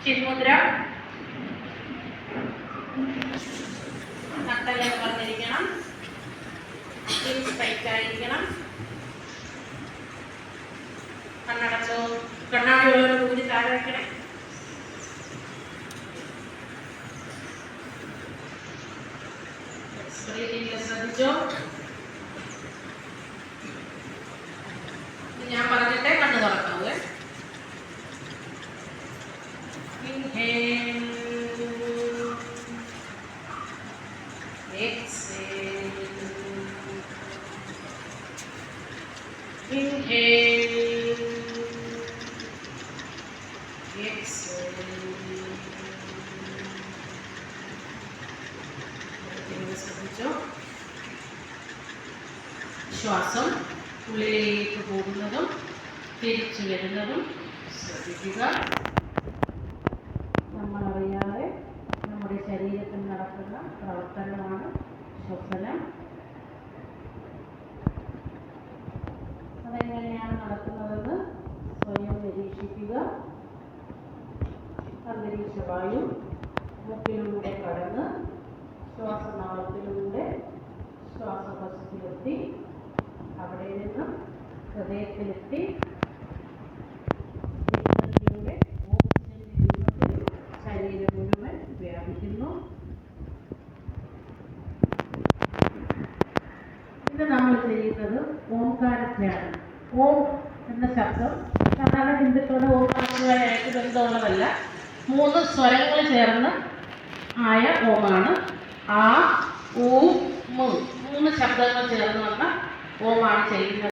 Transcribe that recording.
ചിന്മുദ്ര. നട്ടെല്ല് പറഞ്ഞിരിക്കണം. സ്ട്രൈറ്റ് ആയിരിക്കണം. കണ്ണടച്ചോ. കണ്ണാടിയുള്ളവരെ കൂടി താഴെ വയ്ക്കണേ. ശ്രദ്ധിച്ചോ. ഞാൻ പറഞ്ഞിട്ടേ കണ്ണ് തുറക്കാവേ. Inhale, exhale, inhale, exhale. ശ്രദ്ധിച്ചോ. ശ്വാസം ഉള്ളിലേക്ക് പോകുന്നതും തിരിച്ചു വരുന്നതും ശ്രദ്ധിക്കുക. നമ്മളറിയാതെ നമ്മുടെ ശരീരത്തിൽ നടക്കുന്ന പ്രവർത്തനമാണ് ശ്വസനം. അതെങ്ങനെയാണ് നടക്കുന്നതെന്ന് സ്വയം നിരീക്ഷിക്കുക. അന്തരീക്ഷ വായു മൂക്കിലൂടെ കടന്ന് ശ്വാസനാളത്തിലൂടെ ശ്വാസകോശത്തിലെത്തി അവിടെ നിന്നും ഹൃദയത്തിലെത്തി ശരീരം മുഴുവൻ വ്യാപിക്കുന്നു. ഇത് നമ്മൾ ചെയ്യുന്നത് ഓംകാരധ്യാനം. ഓം എന്ന ശബ്ദം സാധാരണ ഹിന്ദുക്കളുടെ ഓംകാരമായിട്ട് ബന്ധമുള്ളതല്ല. 3 സ്വരങ്ങൾ ചേർന്ന് ആയ ഓമാണ്. ആ, ഊ, മു 3 ശബ്ദങ്ങൾ ചേർന്ന് വന്ന ഓമാണ് ചെയ്യുന്നത്.